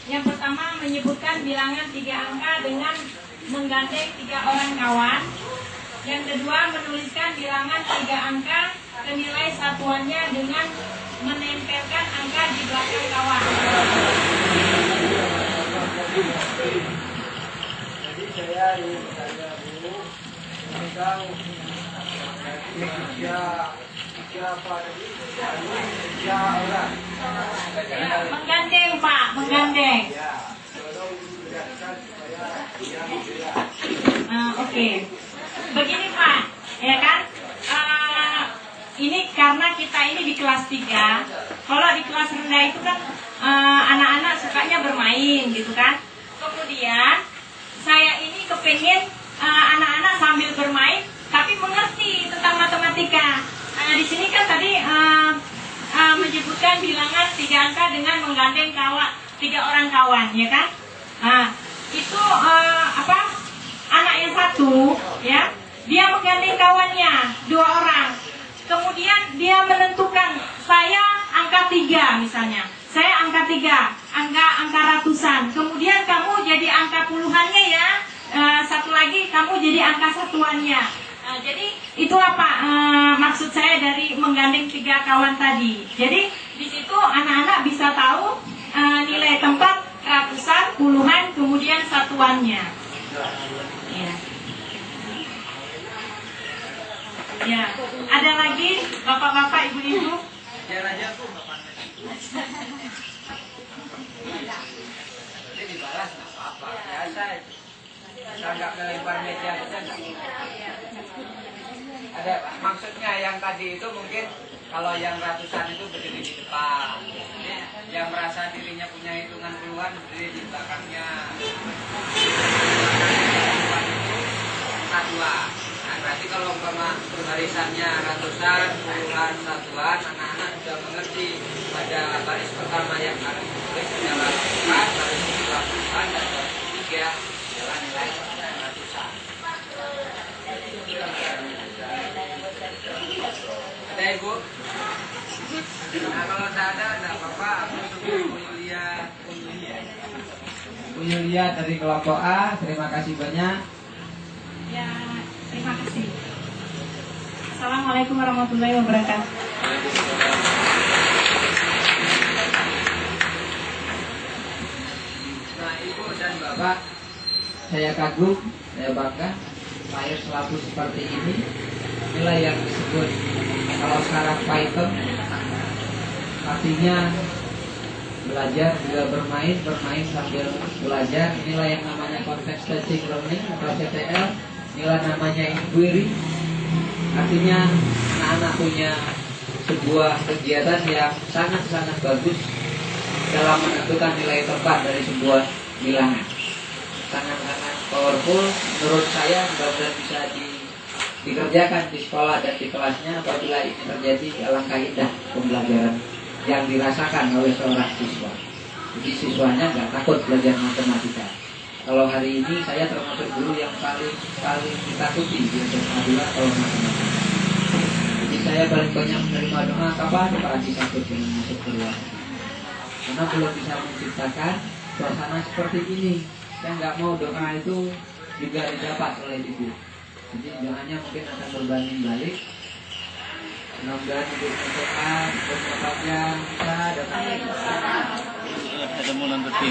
Yang pertama menyebutkan bilangan 3 angka dengan menggandeng 3 orang kawan. Yang kedua menuliskan bilangan 3 angka ke nilai satuannya dengan menempelkan angka di belakang kawan. Jadi saya ingin bertanya Bu, tentang tiga apa tadi? Tiga orang. Menggandeng Pak, menggandeng. Ya, tolong dijelaskan supaya yang jelas. Oke. Begini Pak, ya kan? Ini karena kita ini di kelas 3. Kalau di kelas rendah itu kan anak-anak sukanya bermain gitu kan. Kemudian saya ini kepengen anak-anak sambil bermain tapi mengerti tentang matematika. Di sini kan tadi menyebutkan bilangan 3 angka dengan menggandeng 3 orang kawan, ya kan? Itu anak yang satu, ya, dia menggandeng kawannya 2 orang. Kemudian dia menentukan saya angka 3 misalnya. Saya angka 3, angka ratusan. Kemudian kamu jadi angka puluhannya ya. Satu lagi kamu jadi angka satuannya. Jadi itulah Pak maksud saya dari menggandeng 3 kawan tadi. Jadi di situ anak-anak bisa tahu nilai tempat ratusan, puluhan, kemudian satuannya. Ya. Ya, ada lagi bapak-bapak, ibu-ibu? Jangan aja Bu, Jadi dibalas nggak apa-apa, biasa. Kita nggak melempar meja saja. Ada maksudnya yang tadi itu mungkin kalau yang ratusan itu berdiri di depan, yang merasa dirinya punya hitungan puluhan berdiri di belakangnya. Dua. Nah, berarti kalau umpama barisannya ratusan, puluhan, satuan, anak-anak sudah mengerti pada baris pertama yang harus ditulis adalah ratusan, baris kedua puluhan, dan baris ketiga adalah nilai ratusan. Ada Ibu? Nah, kalau tidak ada apa-apa. Aku tunggu Bu Yulia. Bu Yulia dari kelompok A, terima kasih banyak. Ya, terima kasih. Assalamualaikum warahmatullahi wabarakatuh. Nah, Ibu dan Bapak, saya kagum, saya bangga lahir selalu seperti ini. Inilah yang disebut kalau sekarang Python, artinya belajar juga bermain sambil belajar. Inilah yang namanya context teaching learning atau CTL. Inilah namanya inquiry. Artinya anak-anak punya sebuah kegiatan yang sangat-sangat bagus dalam menentukan nilai tempat dari sebuah bilangan. Sangat-sangat powerful menurut saya. Mudah-mudahan bisa dikerjakan di sekolah dan di kelasnya. Apabila ini terjadi, alangkah indah pembelajaran yang dirasakan oleh seorang siswa. Jadi siswanya nggak takut belajar matematika. Kalau hari ini saya termasuk guru yang paling ditakuti di SMA 2 kalau matematika. Jadi saya paling banyak menerima doa kapan Pak Haji takut dengan masuk kuliah. Karena belum bisa menciptakan suasana seperti ini. Saya nggak mau doa itu juga didapat oleh ibu. Jadi doanya mungkin akan berbanding balik. Mudah-mudahan ibu berdoa bertepatnya kita datang. Ada mau nanti